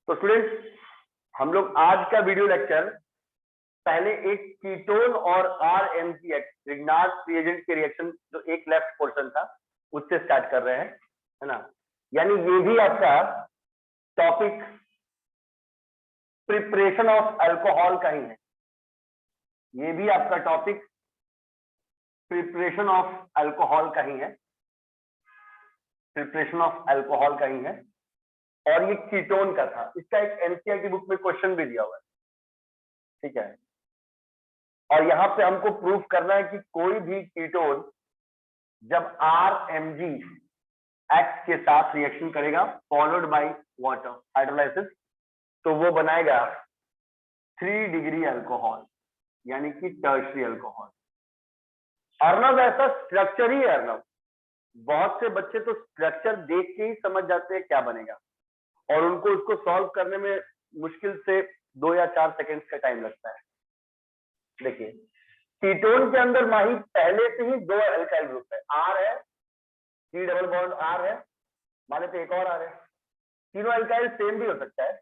तो स्टूडेंट्स, हम लोग आज का वीडियो लेक्चर पहले एक कीटोन और RMGX रिग्नार्ड रिएजेंट के रिएक्शन जो एक लेफ्ट पोर्शन था उससे स्टार्ट कर रहे हैं, है ना। यानी ये भी आपका टॉपिक प्रिपरेशन ऑफ अल्कोहल का ही है। ये भी आपका टॉपिक प्रिपरेशन ऑफ अल्कोहल का ही है, प्रिपरेशन ऑफ अल्कोहल का ही है। और ये कीटोन का था। इसका एक एनसीईआरटी बुक में क्वेश्चन भी दिया हुआ है, ठीक है। और यहां पे हमको प्रूफ करना है कि कोई भी कीटोन जब RMGX के साथ रिएक्शन करेगा फॉलोड बाय वाटर हाइड्रोलाइसिस, तो वो बनाएगा 3 डिग्री अल्कोहल, यानी कि टर्शरी अल्कोहल। अर्नव ऐसा स्ट्रक्चर ही है। अर्नव, बहुत से बच्चे तो स्ट्रक्चर देख के ही समझ जाते हैं क्या बनेगा, और उनको उसको सॉल्व करने में मुश्किल से 2 या 4 सेकंड्स का टाइम लगता है। देखिए, कीटोन के अंदर माही पहले से ही 2 अल्काइल ग्रुप है, R है, C डबल बॉन्ड R है, माने तो एक और R है। तीनों अल्काइल सेम भी हो सकता है,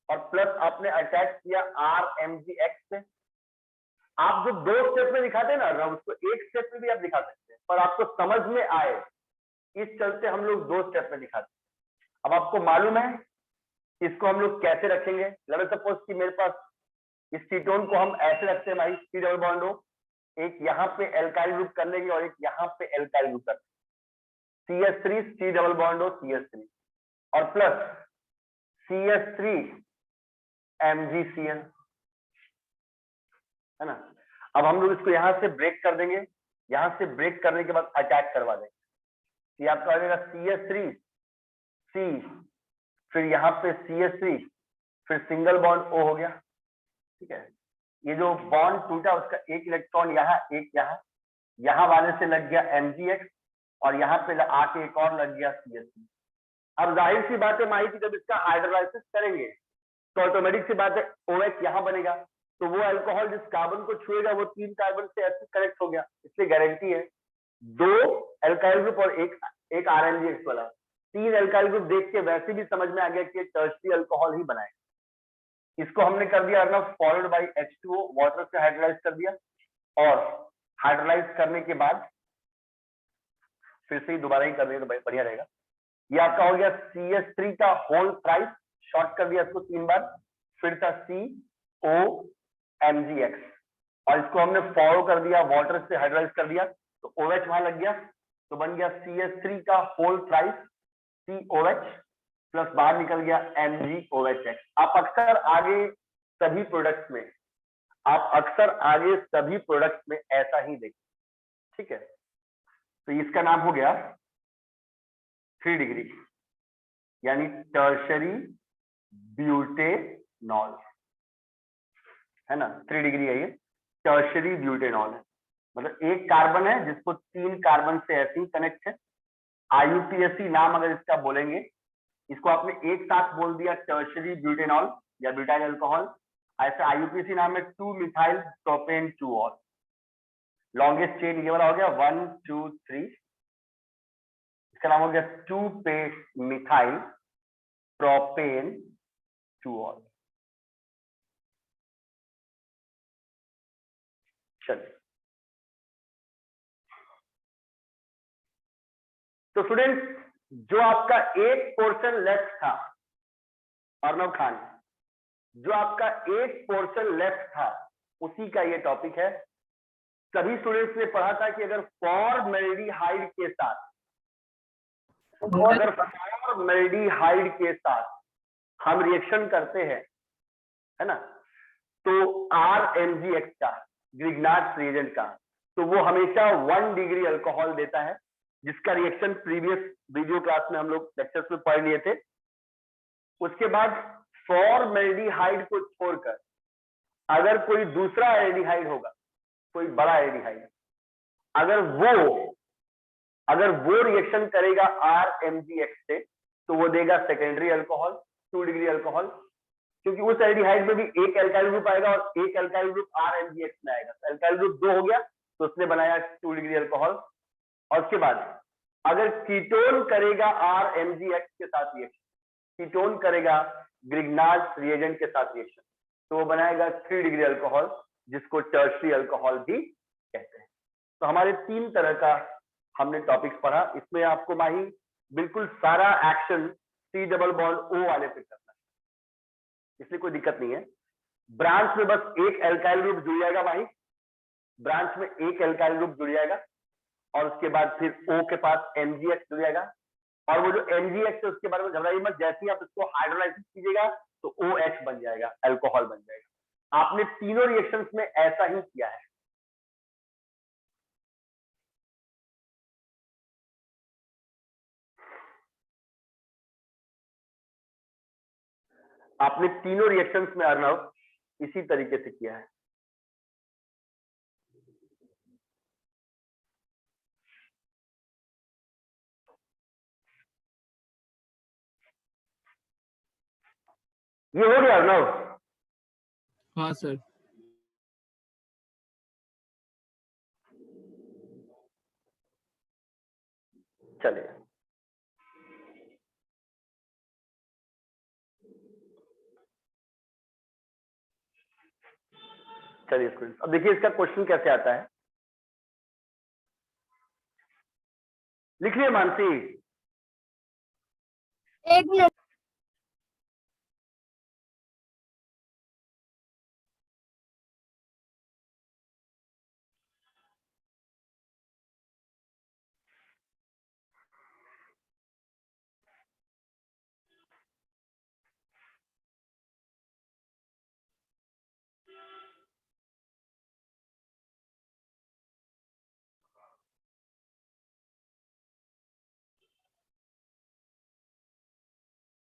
और प्लस आपने अटैच किया RMGX से। आप जो 2 स्टेप में दिखाते हैं ना, उसको एक स्टेप में भी आप दिखा सकते हैं, पर आपको समझ में आए इस चलते हम लोग 2 स्टेप में दिखाते हैं। अब आपको मालूम है इसको हम लोग कैसे रखेंगे। लेट सपोज कि मेरे पास इस कीटोन को हम ऐसे रखते हैं भाई, C डबल बॉन्ड हो, एक यहाँ पे एल्काइल ग्रुप कर लेंगे और एक यहाँ पे एल्काइल ग्रुप कर CH3, C डबल बॉन्ड हो CH3, और प्लस CH3 MgCl, है ना। अब हम लोग इसको यहां से ब्रेक कर देंगे, यहां से ब्रेक करने के बाद अटैच करवा देंगे। ये आपका आ जाएगा CH3 C, फिर यहाँ पे CH3, फिर सिंगल बॉन्ड O हो गया, ठीक है। ये जो बॉन्ड टूटा उसका एक इलेक्ट्रॉन यहाँ, एक यहाँ वाले से लग गया MgX, और यहाँ पे आके एक और लग गया CH3। अब जाहिर सी बात है माही की जब इसका हाइड्रोलाइसिस करेंगे तो ऑटोमेटिक सी बात है OH यहाँ बनेगा, तो वो अल्कोहल जिस कार्बन को छुएगा वो 3 कार्बन से ऐसे कनेक्ट हो गया। इसलिए गारंटी है 2 अल्काइल ग्रुप और एक RMGX वाला, 3 अल्काइल ग्रुप देख के वैसे भी समझ में आ गया कि टर्शरी अल्कोहल ही बनाएगा। इसको हमने कर दिया Arnav followed by H2O, water से हाइड्रोलाइज कर दिया, और हाइड्रोलाइज करने के बाद फिर से ही दोबारा ही कर दिया तो बढ़िया रहेगा। ये आपका हो गया CH3 का होल थ्राइस, शॉर्ट कर दिया इसको 3 बार, फिर था COMgX, और इसको हमने फॉलो कर दिया, वाटर से हाइड्रोलाइज कर दिया तो OH वहां लग गया, तो बन गया CH3 का होल थ्राइस COH, प्लस बाहर निकल गया MgOHX। आप अक्सर आगे सभी प्रोडक्ट्स में, ऐसा ही देखें, ठीक है। तो इसका नाम हो गया 3 डिग्री, यानी टर्शरी ब्यूटेनॉल, है ना। 3 डिग्री है ये, टर्शरी ब्यूटेनॉल है। मतलब एक कार्बन है जिसको 3 कार्बन से ऐसे ही कनेक्ट है। IUPAC नाम अगर इसका बोलेंगे, इसको आपने एक साथ बोल दिया टर्शरी ब्यूटेनॉल या ब्यूटाइल अल्कोहल, ऐसा IUPAC नाम है 2 methyl propane 2 all. Longest chain ये वाला हो गया 1 2 3, इसका नाम हो गया 2 पे मिथाइल प्रोपेन 2 ऑल। चलिए, तो स्टूडेंट्स, जो आपका एक पोर्शन लेफ्ट था अर्नव खान, जो आपका एक पोर्शन लेफ्ट था उसी का ये टॉपिक है। सभी स्टूडेंट्स ने पढ़ा था कि अगर फॉर्मल्डिहाइड के साथ, हम रिएक्शन करते हैं, है ना, तो RMGX का, ग्रिग्नार्ड रिएजेंट का, तो वो हमेशा 1 डिग्री अल्कोहल देता है, जिसका रिएक्शन प्रीवियस वीडियो क्लास में हम लोग लेक्चर्स में पढ़ लिए थे। उसके बाद फॉर्मल्डिहाइड को छोड़कर अगर कोई दूसरा एल्डिहाइड होगा, कोई बड़ा एल्डिहाइड, अगर वो रिएक्शन करेगा RMGX से, तो वो देगा सेकेंडरी अल्कोहल, 2 डिग्री अल्कोहल, क्योंकि उस एल्डिहाइड में भी एक अल्काइल ग्रुप आएगा और एक अल्काइल ग्रुप RMGX में आएगा। तो अल्काइल ग्रुप 2 हो गया, तो उसने बनाया 2 डिग्री अल्कोहल। और उसके बाद अगर कीटोन करेगा RMGX के साथ रिएक्शन, कीटोन करेगा ग्रिग्नार्ड रिएजेंट के साथ रिएक्शन, तो वो बनाएगा 3 डिग्री अल्कोहल, जिसको टर्शरी अल्कोहल भी कहते हैं। तो हमारे 3 तरह का हमने टॉपिक्स पढ़ा। इसमें आपको माही बिल्कुल सारा action C double bond O वाले पे करना है, इसलिए कोई दिक्कत नहीं है। ब्रांच में बस एक एल्काइल ग्रुप जुड़ जाएगा माही, ब्रांच में एक एल्काइल ग्रुप जुड़ जाएगा, और उसके बाद फिर O के पास MgX जुड़ जाएगा, और वो जो MgX है उसके बारे में घबराइए मत, जैसे ही आप इसको हाइड्रोलाइसिस कीजिएगा तो OH बन जाएगा, अल्कोहल बन जाएगा। आपने तीनों रिएक्शंस में ऐसा ही किया है। आपने तीनों रिएक्शंस में अर्नव इसी तरीके से किया है। ये हो गया अर्नव? हाँ सर। चलिए चलिए स्टूडेंट्स, अब देखिए इसका क्वेश्चन कैसे आता है। लिख लिया मानसी? एक मिनट।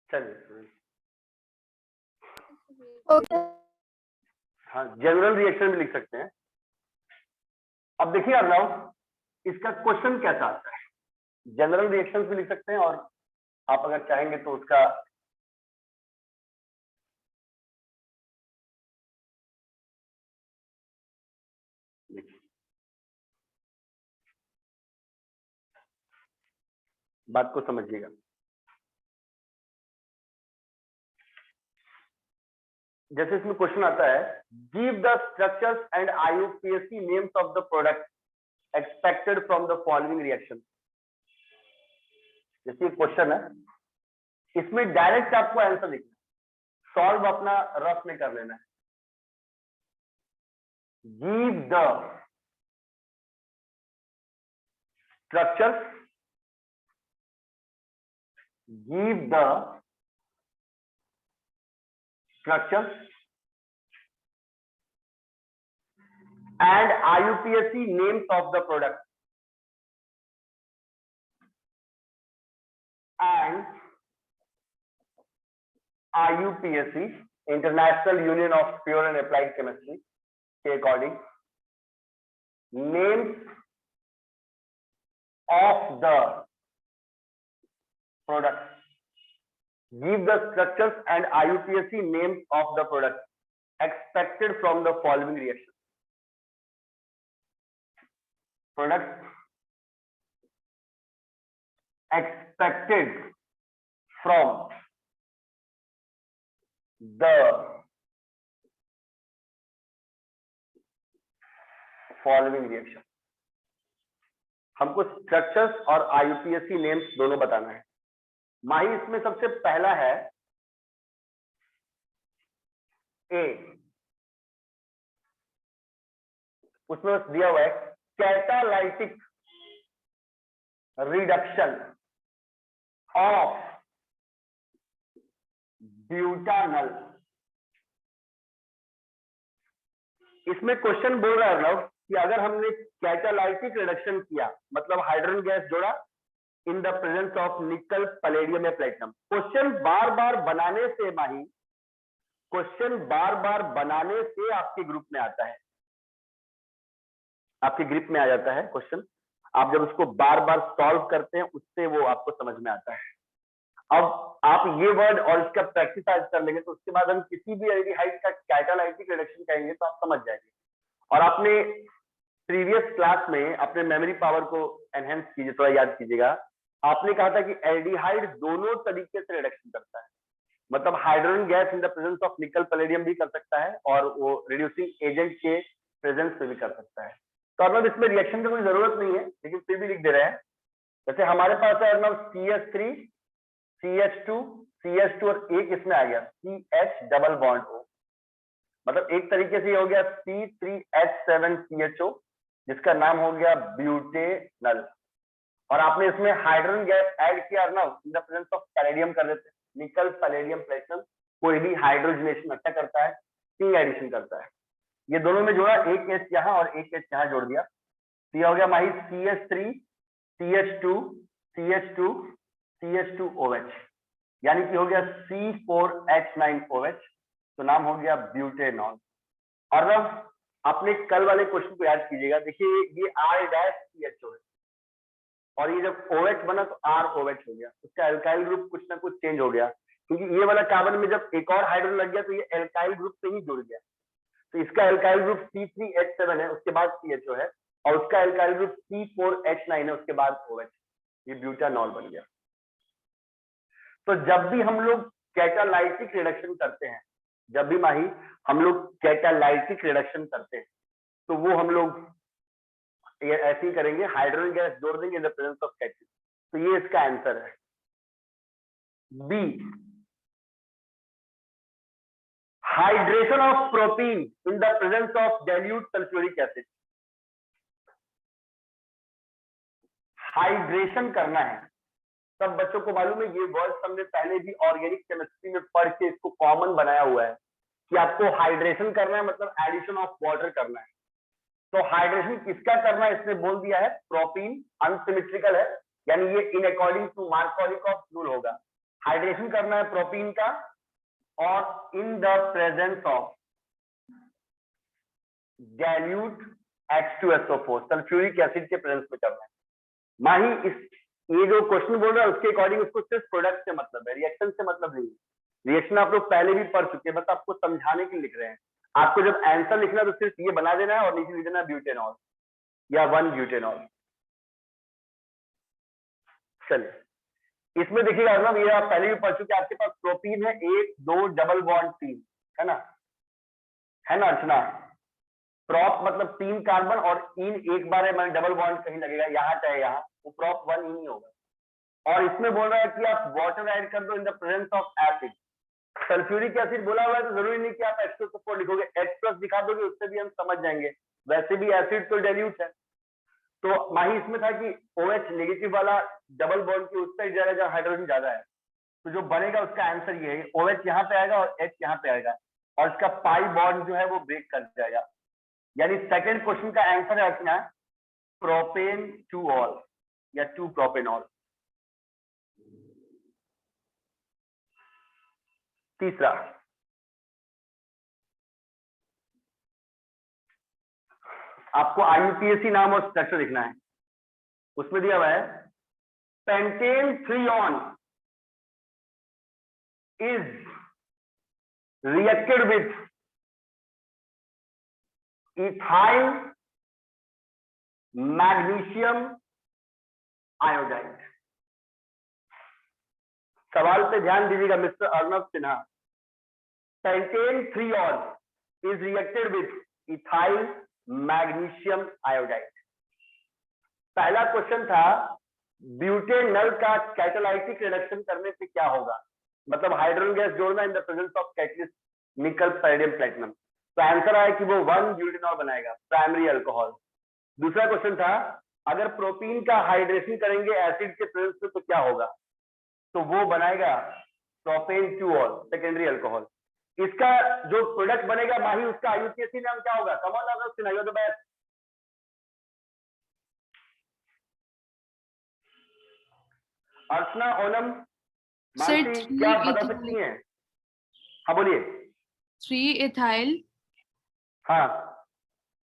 चलिए स्टूडेंट्स, ओके। हाँ जनरल रिएक्शन भी लिख सकते हैं। अब देखिए अर्नव, इसका क्वेश्चन कैसा आता है। जनरल रिएक्शंस भी लिख सकते हैं, और आप अगर चाहेंगे तो उसका बात को समझिएगा। जैसे इसमें क्वेश्चन आता है, give the structures and IUPAC names of the product expected from the following reaction. जैसे क्वेश्चन है, इसमें डायरेक्ट आपको आंसर लिखना है, सॉल्व अपना रफ में कर लेना है। Give the structures, give the structures and IUPAC names of the product and IUPAC International Union of Pure and Applied Chemistry के according names of the product, give the structures and IUPAC names of the product expected from the following reaction. Product expected from the following reaction. हमको structures और IUPAC names दोनों बताना है। माही इसमें सबसे पहला है ए, उसमें बस दिया हुआ है कैटालाइटिक रिडक्शन ऑफ ब्यूटानल। इसमें क्वेश्चन बोल रहा है अर्नव कि अगर हमने कैटालाइटिक रिडक्शन किया, मतलब हाइड्रोजन गैस जोड़ा इन द प्रेजेंस ऑफ निकल, पैलेडियम या प्लेटिनम। क्वेश्चन बार बार बनाने से माही, क्वेश्चन बार बार बनाने से आपके ग्रुप में आता है, आपके ग्रुप में आ जाता है क्वेश्चन। आप जब उसको बार बार सॉल्व करते हैं उससे वो आपको समझ में आता है। अब आप ये वर्ड और इसका प्रैक्टिस आज कर लेंगे तो उसके बाद हम किसी भी एल्डिहाइड का कैटालाइटिक रिडक्शन कहेंगे तो आप समझ जाएंगे। और आपने प्रीवियस क्लास में अपने मेमोरी पावर को एनहेंस कीजिए, थोड़ा याद कीजिएगा। आपने कहा था कि एल्डिहाइड दोनों तरीके से रिडक्शन करता है, मतलब hydrogen gas in the presence of निकल पैलेडियम भी कर सकता है और वो रिड्यूसिंग एजेंट के प्रेजेंस में भी कर सकता है। तो अर्नब इसमें रिएक्शन की कोई जरूरत नहीं है, लेकिन फिर भी लिख दे रहे हैं। जैसे हमारे पास है अर्नब CH3 CH2 CH2 और एक इसमें आ गया CH डबल बॉन्ड O, मतलब एक तरीके से ये हो गया C3H7CHO जिसका नाम हो गया ब्यूटेनल। और आपने इसमें हाइड्रोजन गैस ऐड किया अर्नब इन द प्रेजेंस ऑफ पैलेडियम कर देते हैं, निकल पैलेडियम प्लेटिनम कोई भी हाइड्रोजनेशन अच्छा करता है, किंग एडिशन करता है। ये दोनों में जोड़ा, एक H यहाँ और एक H यहाँ जोड़ दिया, तो ये हो गया माही CH3 CH2 CH2 CH2OH, यानी कि हो गया C4H9OH, तो नाम हो गया ब्यूटेनॉल। और अब आपने कल वाले क्वेश्चन को याद कीजिएगा, देखिए ये R-CHO है और ये जब OH बना तो ROH हो गया, उसका एल्काइल ग्रुप कुछ ना कुछ चेंज हो गया, क्योंकि ये वाला कार्बन में जब एक और हाइड्रोजन लग गया तो ये एल्काइल ग्रुप से ही जुड़ गया, तो इसका एल्काइल ग्रुप C3H7 है, उसके बाद CHO है, और उसका एल्काइल ग्रुप C4H9 है, उसके बाद OH, ये ब्यूटानॉल बन गया। तो जब भी हम लोग कैटालाइटिक रिडक्शन करते हैं, जब भी माही हम लोग कैटालाइटिक रिडक्शन करते हैं, तो वो हम लोग ये ऐसे ही करेंगे, हाइड्रोजन गैस जोड़ देंगे in the presence of catalyst. तो ये इसका आंसर है B, hydration of protein in the presence of dilute sulphuric acid. Hydration करना है, सब बच्चों को मालूम है, ये वर्ड हमने पहले भी ऑर्गेनिक केमिस्ट्री में पढ़ के इसको कॉमन बनाया हुआ है कि आपको हाइड्रेशन करना है मतलब एडिशन ऑफ वाटर करना है। तो हाइड्रेशन किसका करना है इसने बोल दिया है, प्रोटीन अनसिमेट्रिकल है, यानी ये in according to Markovnikov rule होगा, हाइड्रेशन करना है प्रोटीन का और in the presence of dilute H2SO4 sulphuric acid के प्रेजेंस में करना है। माही इस ये जो क्वेश्चन बोल रहा है उसके अकॉर्डिंग उसको सिर्फ प्रोडक्ट से मतलब है, रिएक्शन से मतलब नहीं। रिएक्शन आप लोग पहले भी पढ़ चुके हैं, बस आपको समझाने के लिए लिख रहे हैं। आपको जब आंसर लिखना है तो सिर्फ ये बना देना है और नीचे लिख देना ब्यूटेनॉल या 1 ब्यूटेनॉल। चलिए इसमें देखिएगा अर्नब, ये आप पहले भी पढ़ चुके हैं, आपके पास प्रोटीन है 1 2 डबल बॉन्ड 3, है ना अर्चना? प्रॉप मतलब 3 कार्बन और इन एक बार है, डबल बॉन्ड कहीं लगेगा यहाँ चाहे यहाँ, वो प्रॉप 1 इन ही होगा। और इसमें बोल रहा है कि आप वाटर ऐड कर दो इन the presence of acid. Sulphuric acid बोला हुआ है तो जरूरी नहीं कि आप H2SO4 लिखोगे, H+ दिखा दोगे उससे भी हम समझ जाएंगे, वैसे भी एसिड तो डाइल्यूट है। तो माही इसमें था कि OH नेगेटिव वाला डबल बॉन्ड के उस साइड जाएगा जहां हाइड्रोजन ज्यादा है, तो जो बनेगा उसका आंसर ये है, OH यहाँ पे आएगा और H यहाँ पे आएगा और इसका पाई बॉन्ड जो है वो ब्रेक कर जाएगा, यानी सेकंड क्वेश्चन का आंसर है अपना प्रोपेन 2-ऑल या 2-प्रोपेनॉल। तीसरा, आपको IUPAC नाम और स्ट्रक्चर लिखना है, उसमें दिया हुआ है पेंटेन 3-ऑन is reacted with ethyl magnesium iodide. सवाल पे ध्यान दीजिएगा मिस्टर अर्नब सिन्हा। पेंटेन 3-ऑन is reacted with ethyl magnesium iodide. पहला क्वेश्चन था ब्यूटेनल का कैटालाइटिक रिडक्शन करने से क्या होगा, मतलब हाइड्रोजन गैस जोड़ना in the presence of catalyst nickel palladium platinum, तो आंसर आया कि वो 1 ब्यूटेनॉल बनाएगा, प्राइमरी अल्कोहल। दूसरा क्वेश्चन था अगर प्रोटीन का हाइड्रेशन करेंगे एसिड के प्रेजेंस में तो क्या होगा, तो वो बनाएगा प्रोपेन 2-ऑल, सेकेंडरी अल्कोहल। इसका जो प्रोडक्ट बनेगा माही उसका IUPAC नाम क्या होगा? Come on Arnab Sinha, you are the best. Archana, Onam, Mansi क्या बता सकती हैं? हाँ बोलिए। 3 एथाइल, हाँ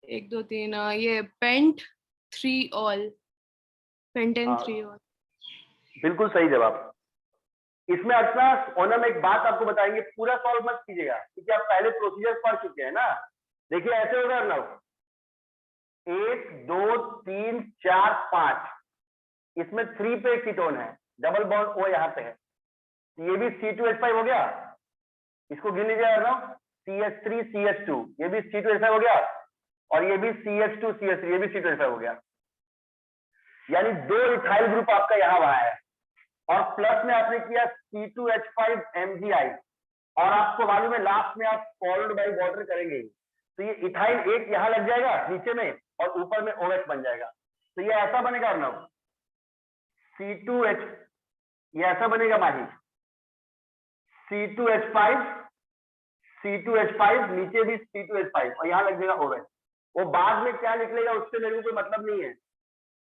1 2 3 ये पेंट 3-ऑल, पेंटेन 3-ऑल। बिल्कुल सही जवाब। इसमें अर्चना ओनम एक बात आपको बताएंगे, पूरा सॉल्व मत कीजिएगा क्योंकि आप पहले प्रोसीजर पढ़ चुके हैं ना। देखिए ऐसे होगा अर्नब, 1 2 3 4 5, इसमें 3 पे कीटोन है, डबल बॉन्ड O यहाँ पे है, ये भी C2H5 हो गया, इसको गिन लीजिए ना, CH3CH2, ये भी C2H5 हो गया, और ये भी CH2CH3, ये भी C2H5 हो गया। यानी 2 इथाइल ग्रुप आपका यहाँ वहां है, और प्लस में आपने किया C2H5MgI, और आपको मालूम है लास्ट में आप फॉलोड बाय वाटर करेंगे, तो ये इथाइल एक यहाँ लग जाएगा नीचे में, और ऊपर में OH बन जाएगा। तो ये ऐसा बनेगा अर्नव, C2H, ये ऐसा बनेगा माही, C2H5, C2H5, नीचे भी C2H5, और यहाँ लग जाएगा OH। वो बाद में क्या निकलेगा उससे मेरे को कोई मतलब नहीं है,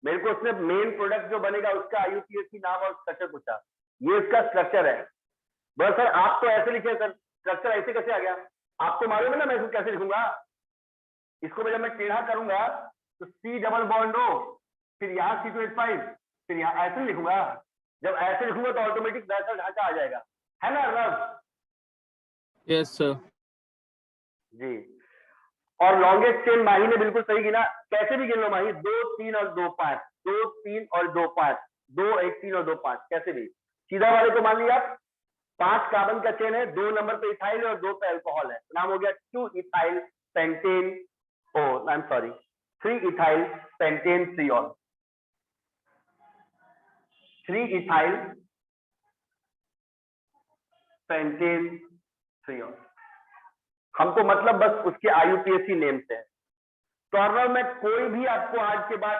मेरे को उसमें मेन प्रोडक्ट जो बनेगा उसका IUPAC नाम और स्ट्रक्चर पूछा, ये उसका स्ट्रक्चर है। बस सर आप तो ऐसे लिखे सर, स्ट्रक्चर ऐसे कैसे आ गया? आपको मालूम है ना मैं इसको कैसे लिखूंगा? इसको जब मैं टेढ़ा करूंगा तो C डबल बॉन्ड O, फिर यहाँ C2H5, फिर यहाँ ऐसे लिखूंगा। जब ऐसे लिखूंगा तो ऑटोमेटिक वैसा ढांचा आ जाएगा, है ना अर्नव? Yes sir. जी। और लॉन्गेस्ट चेन माही ने बिल्कुल सही गिना, कैसे भी गिन लो माही, 2 3 और 2 5, 2 3 और 2 5, 2 1 3 और 2 5, कैसे भी सीधा वाले को मान लिया। 5 कार्बन का चेन है, 2 नंबर पे इथाइल है और 2 पे अल्कोहल है, नाम हो गया 2 ethyl pentane, oh I am sorry 3 ethyl pentane triol, 3 ethyl pentane triol. हमको मतलब बस उसके IUPAC नेम से है। तो अर्नव मैं कोई भी आपको आज के बाद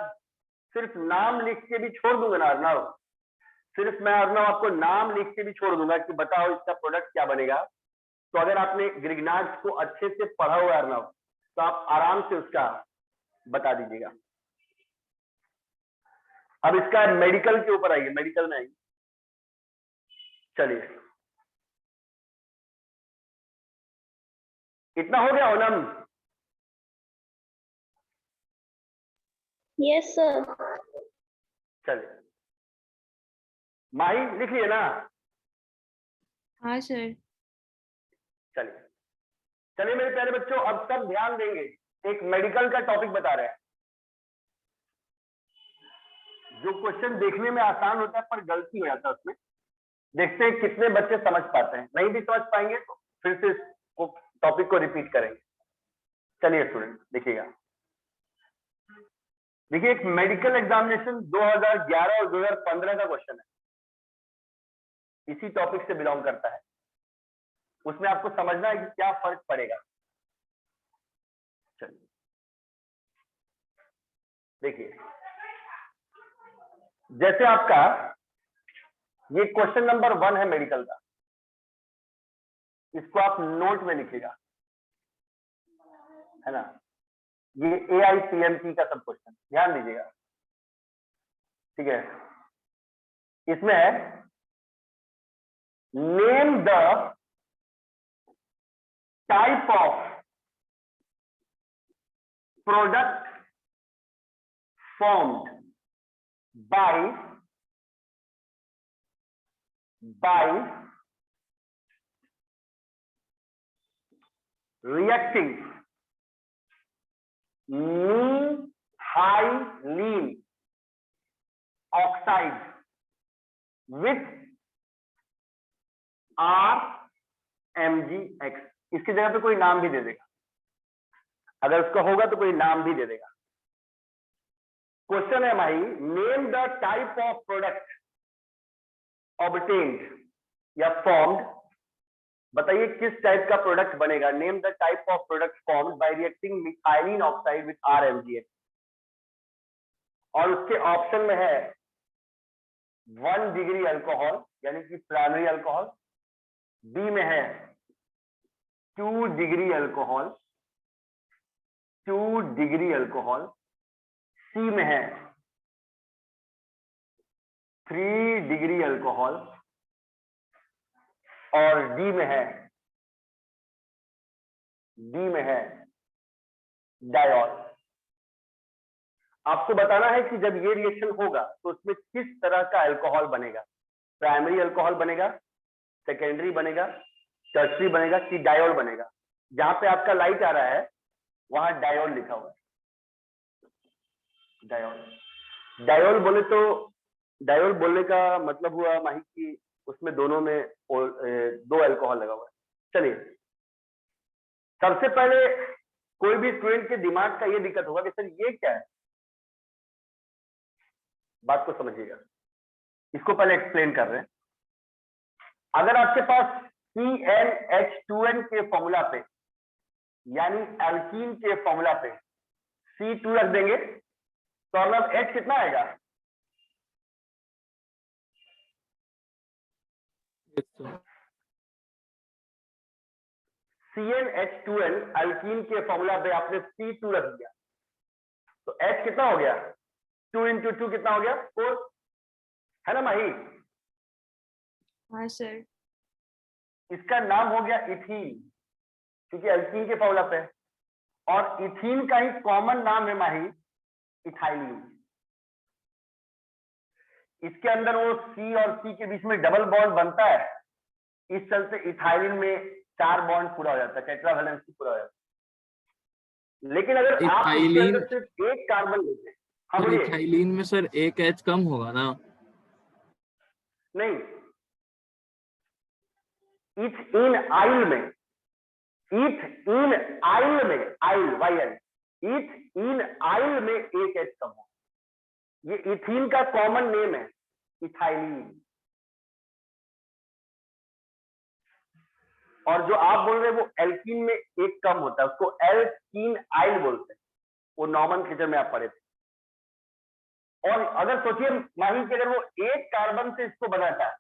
सिर्फ नाम लिख के भी छोड़ दूंगा ना अर्नव, सिर्फ मैं अर्नव आपको नाम लिख के भी छोड़ दूंगा कि बताओ इसका प्रोडक्ट क्या बनेगा। तो अगर आपने ग्रिग्नार्ड्स को अच्छे से पढ़ा हुआ है अर्नव, तो आप आराम से उसका बता दीजिएगा। अब इसका मेडिकल के ऊपर आइए, मेडिकल में आइए, चलिए इतना हो गया ओनम? Yes sir. चलिए माही लिख लिए ना? हाँ सर। चलिए चलिए मेरे प्यारे बच्चों, अब सब ध्यान देंगे, एक मेडिकल का टॉपिक बता रहे हैं, जो क्वेश्चन देखने में आसान होता है पर गलती हो जाता है उसमें। देखते हैं कितने बच्चे समझ पाते हैं, नहीं भी समझ पाएंगे तो फिर से टॉपिक को रिपीट करेंगे। चलिए स्टूडेंट देखिएगा, देखिए एक मेडिकल एग्जामिनेशन 2011 और 2015 का क्वेश्चन है, इसी टॉपिक से बिलोंग करता है। उसमें आपको समझना है कि क्या फर्क पड़ेगा। चलिए देखिए, जैसे आपका ये क्वेश्चन नंबर 1 है मेडिकल का, इसको आप नोट में लिखिएगा, है ना। ये AIPMP का सब क्वेश्चन ध्यान दीजिएगा, ठीक है। इसमें है name the type of product formed by reacting methylene oxide with RMgX। इसकी जगह पे कोई नाम भी दे देगा, अगर उसका होगा तो कोई नाम भी दे देगा। क्वेश्चन है भाई, name the type of product obtained या फॉर्म्ड, बताइए किस टाइप का प्रोडक्ट बनेगा। Name the type of product formed by reacting methylene oxide with RMgX, और उसके ऑप्शन में है 1 डिग्री अल्कोहल यानी कि प्राइमरी अल्कोहल, बी में है 2 डिग्री अल्कोहल, 2 डिग्री अल्कोहल, सी में है 3 डिग्री अल्कोहल, और डी में है डायोल। आपको बताना है कि जब ये रिएक्शन होगा तो उसमें किस तरह का अल्कोहल बनेगा, प्राइमरी अल्कोहल बनेगा, सेकेंडरी बनेगा, टर्शरी बनेगा कि डायोल बनेगा। जहां पे आपका लाइट आ रहा है वहां डायोल लिखा हुआ है, डायोल। डायोल बोले तो, डायोल बोलने का मतलब हुआ माही की उसमें दोनों में दो अल्कोहल लगा हुआ है। चलिए, सबसे पहले कोई भी स्टूडेंट के दिमाग का ये दिक्कत होगा कि सर ये क्या है, बात को समझिएगा, इसको पहले एक्सप्लेन कर रहे हैं। अगर आपके पास CnH2n के फॉर्मूला पे, यानी एल्कीन के फॉर्मूला पे C2 रख देंगे तो मतलब H कितना आएगा? Yes, sir. CnH2n एल्कीन के फॉर्मूला पे आपने C2 रख दिया तो H कितना हो गया? 2 into 2 कितना हो गया? 4, है ना माही? हाँ सर। इसका नाम हो गया इथीन, क्योंकि एल्कीन के फॉर्मूला पे, और इथीन का ही कॉमन नाम है माही इथाइलिन। इसके अंदर वो C और C के बीच में डबल बॉन्ड बनता है, इस चलते इथाइलिन में 4 बॉन्ड पूरा हो जाता है, टेट्रावैलेंसी पूरा हो जाता है। लेकिन अगर आप इसके इथाइलिन, अंदर सिर्फ एक कार्बन लेते हैं, हाँ सर बोलिए। इथाइलिन में सर एक H कम होगा ना? नहीं, इथ इन आइल में, इथ इन आइल में, आइल YL, इथ इन आइल में एक H कम हो, ये इथीन का कॉमन नेम है इथाइलिन। और जो आप बोल रहे हैं वो एल्कीन में एक कम होता है, उसको एल्कीन आइल बोलते हैं, वो नॉमेनक्लेचर में आप पढ़े थे। और अगर सोचिए माही कि अगर वो एक कार्बन से इसको बनाता है,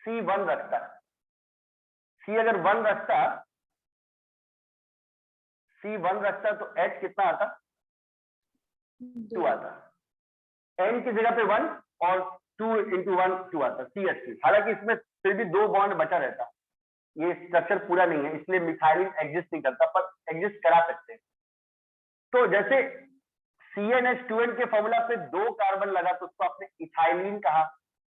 C1 रखता है, C अगर 1 रखता, C1 रखता तो H कितना आता? 2 आता। N की जगह पे 1 और 2 into 1 2 आता, CH3। हालांकि इसमें फिर भी 2 बॉन्ड बचा रहता, ये स्ट्रक्चर पूरा नहीं है, इसलिए मिथाइलिन एग्जिस्ट नहीं करता, पर एग्जिस्ट करा सकते हैं। तो जैसे CnH2n के फॉर्मूला पे 2 कार्बन लगा तो उसको आपने इथाइलिन कहा,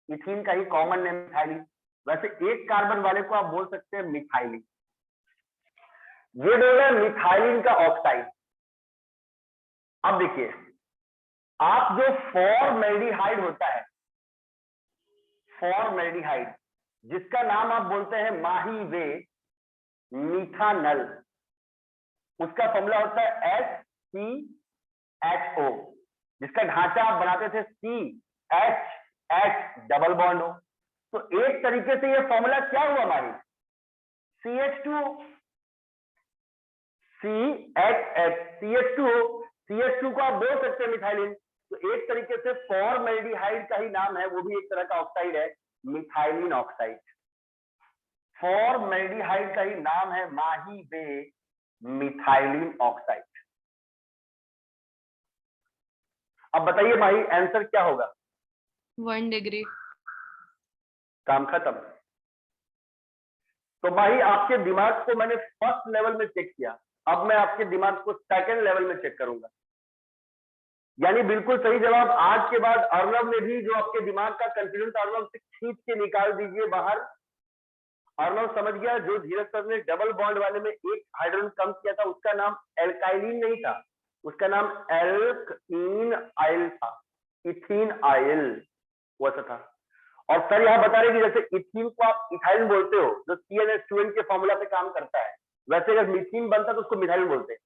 इथीन का ही कॉमन नेम मिथाइलिन। वैसे एक कार्बन वाले को आप बोल सकते हैं मिथाइलिन। ये बोल रहे हैं मिथाइलिन का ऑक्साइड। अब देखिए, आप जो फॉर्मल्डिहाइड होता है, फॉर्मल्डिहाइड, जिसका नाम आप बोलते हैं माही वे मीथानल, उसका फॉर्मूला होता है HCHO, जिसका ढांचा आप बनाते थे CHH डबल बॉन्ड हो। तो एक तरीके से ये फॉर्मूला क्या हुआ माही? CH2 CHH CH2 CH2 को आप बोल सकते हैं मिथाइलिन। तो एक तरीके से फॉर्मल्डिहाइड का ही नाम है, वो भी एक तरह का ऑक्साइड है, मिथाइलिन ऑक्साइड। फॉर्मल्डिहाइड का ही नाम है माही वे मिथाइलिन ऑक्साइड। अब बताइए माही, आंसर क्या होगा? 1 डिग्री। काम खत्म। तो माही आपके दिमाग को मैंने फर्स्ट लेवल में चेक किया, अब मैं आपके दिमाग को सेकंड लेवल में चेक करूंगा। यानी बिल्कुल सही जवाब आज के बाद अर्नव ने भी, जो आपके दिमाग का कंफ्यूजन था, अर्नव से खींच के निकाल दीजिए बाहर। अर्नव समझ गया, जो धीरज सर ने डबल बॉन्ड वाले में एक हाइड्रोजन कम किया था, उसका नाम एल्काइलिन नहीं था, उसका नाम एल्कीन आइल था, इथीन आइल वैसा था। और सर यहाँ बता रहे कि जैसे इथीन को आप इथाइलिन बोलते हो, जो CnH2n के फॉर्मूला पे काम करता है, वैसे अगर मीथीन बनता तो उसको मिथाइलिन बोलते हैं।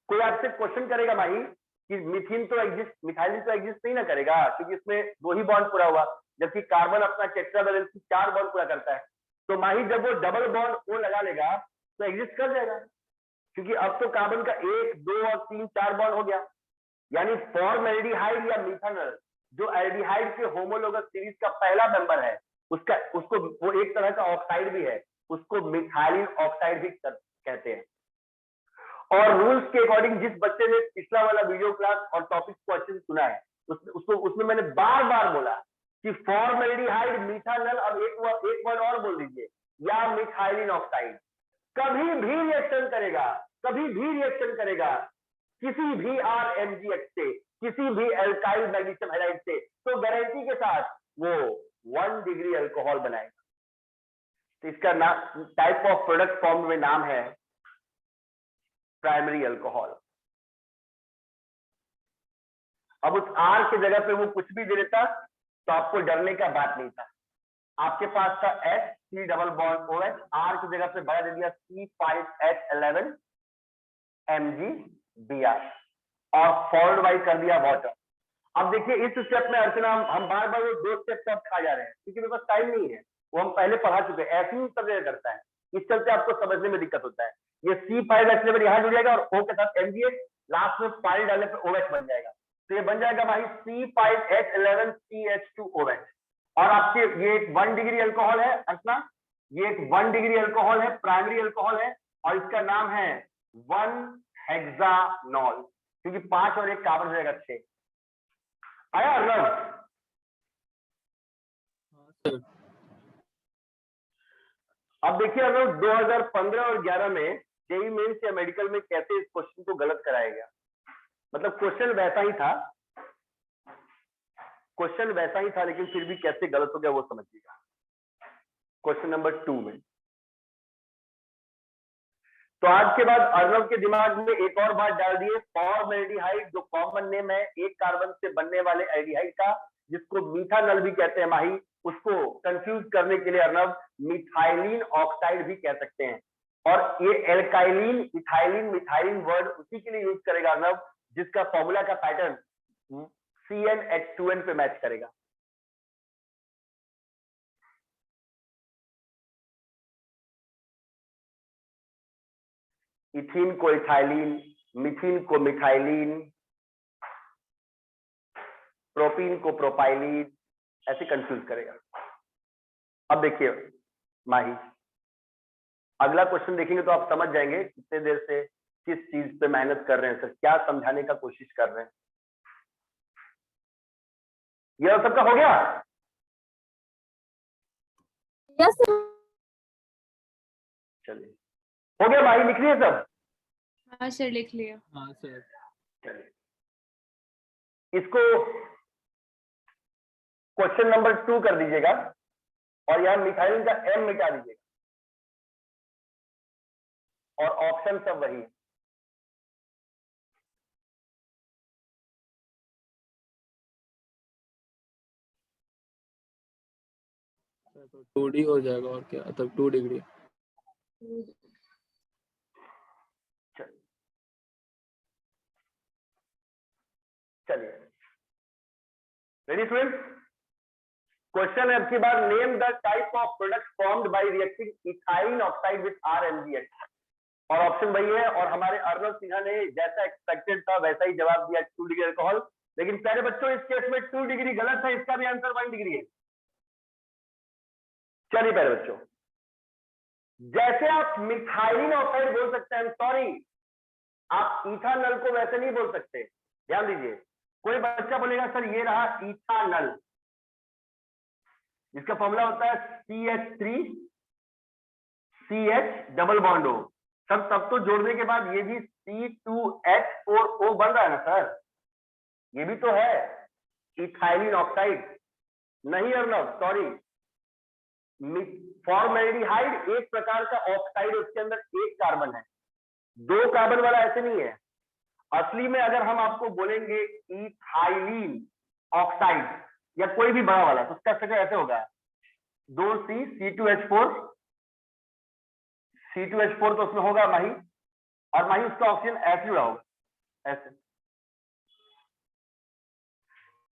कोई आपसे क्वेश्चन करेगा माही कि मिथीन तो एग्जिस्ट, मिथाइलिन तो एग्जिस्ट नहीं ना करेगा, क्योंकि इसमें 2 ही बॉन्ड पूरा हुआ, जबकि कार्बन अपना टेट्रावैलेंसी 4 बॉन्ड पूरा करता है। तो माही जब वो डबल बॉन्ड वो लगा लेगा तो एग्जिस्ट कर जाएगा, क्योंकि अब तो कार्बन का 1 2 और 3 4 बॉन्ड हो गया। यानी फॉर्मल्डिहाइड या मिथानल, जो एल्डिहाइड के होमोलोगस सीरीज का पहला मेंबर है, उसको वो एक तरह का ऑक्साइड भी है, उसको मिथाइलिन ऑक्साइड भी कहते हैं। और रूल्स के अकॉर्डिंग जिस बच्चे ने पिछला वाला वीडियो क्लास और टॉपिक को अच्छे से सुना है, उसमें मैंने बार बार बोला कि फॉर्मल्डिहाइड, मिथानल, अब एक वर्ड और बोल दीजिए, या मिथाइलिन ऑक्साइड कभी भी रिएक्शन करेगा, कभी भी रिएक्शन करेगा किसी भी RMgH से, किसी भी एल्काइल मैग्नीशियम हैलाइड से, तो गारंटी के साथ वो 1 डिग्री अल्कोहल बनाएगा। तो इसका नाम, टाइप ऑफ प्रोडक्ट फॉर्म में नाम है प्राइमरी अल्कोहल। अब उस R की जगह पे वो कुछ भी दे देता तो आपको डरने का बात नहीं था, आपके पास था H, C double bond OH, R की जगह पे बड़ा दे दिया C5H11 MgBr और फॉलोड बाई कर दिया वाटर। अब देखिए इस स्टेप में अर्चना हम बार बार वो 2 स्टेप सब खा जा रहे हैं क्योंकि मेरे पास टाइम नहीं है, वो हम पहले पढ़ा चुके हैं, ऐसे ही सब जगह करता है, इस चलते आपको समझने में दिक्कत होता है। ये C5H11 यहाँ जुड़ जाएगा और O के साथ MgH, लास्ट में पानी डालने पर OH बन जाएगा, तो ये बन जाएगा भाई C5H11 CH2OH। और आपके ये एक 1 डिग्री अल्कोहल है अर्चना, ये एक 1 डिग्री अल्कोहल है, प्राइमरी अल्कोहल है और इसका नाम है 1-हेक्सानॉल, क्योंकि 5 और 1 कार्बन हो जाएगा 6। आया अर्नब? हाँ सर। अब देखिए अर्नब 2015 और 11 में जेईई मेंस या मेडिकल में कैसे इस क्वेश्चन को गलत कराया गया, मतलब क्वेश्चन वैसा ही था, क्वेश्चन वैसा ही था लेकिन फिर भी कैसे गलत हो गया वो समझिएगा। क्वेश्चन नंबर 2 में तो आज के बाद अर्नब के दिमाग में एक और बात डाल दिए, फॉर्मल्डिहाइड जो कॉमन नेम है एक कार्बन से बनने वाले एल्डिहाइड का, जिसको मीथानल भी कहते हैं माही, उसको कंफ्यूज करने के लिए अर्नब मिथाइलिन ऑक्साइड भी कह सकते हैं। और ये एल्काइलिन, इथाइलिन, मिथाइलिन वर्ड उसी के लिए यूज करेगा अर्नब जिसका फॉर्मूला का पैटर्न CnH2n पे मैच करेगा। इथीन को इथाइलिन, मिथीन को मिथाइलिन, प्रोपीन को प्रोपाइलिन, ऐसे कंफ्यूज करेगा। अब देखिए माही, अगला क्वेश्चन देखेंगे तो आप समझ जाएंगे कितने देर से किस चीज पे मेहनत कर रहे हैं सर, क्या समझाने का कोशिश कर रहे हैं। ये सबका हो गया? यस चलिए हो गया भाई, लिख लिए सब? हाँ सर लिख लिया। हाँ सर। चलिए इसको क्वेश्चन नंबर 2 कर दीजिएगा और यहां मिथाइलिन का M मिटा दीजिएगा और ऑप्शन सब वही है। तो 2D हो जाएगा और क्या, तब 2 डिग्री। चलिए रेडी स्टूडेंट, क्वेश्चन है आपकी बार, name the type of product formed by reacting ethylene oxide with RMgH, और ऑप्शन वही है। और हमारे अर्नब सिन्हा ने जैसा एक्सपेक्टेड था वैसा ही जवाब दिया, 2 डिग्री अल्कोहल। लेकिन प्यारे बच्चों इस केस में 2 डिग्री गलत है, इसका भी आंसर 1 डिग्री है। चलिए प्यारे बच्चों, जैसे आप मिथाइलिन ऑक्साइड बोल सकते हैं, सॉरी आप इथानल को वैसे नहीं बोल सकते, ध्यान दीजिए। कोई बच्चा बोलेगा सर ये रहा इथानल, जिसका फॉर्मूला होता है CH3 CH double bond O, सब तब तो जोड़ने के बाद ये भी C2H4O बन रहा है ना सर, ये भी तो है इथाइलिन ऑक्साइड। नहीं अर्नब सॉरी, फॉर्मल्डिहाइड एक प्रकार का ऑक्साइड, उसके अंदर एक कार्बन है, 2 कार्बन वाला ऐसे नहीं है। असली में अगर हम आपको बोलेंगे इथाइलिन ऑक्साइड या कोई भी बड़ा वाला तो उसका स्ट्रक्चर ऐसे होगा, 2C C2H4 तो उसमें होगा माही, और माही उसका ऑक्सीजन ऐसे जुड़ा होगा ऐसे,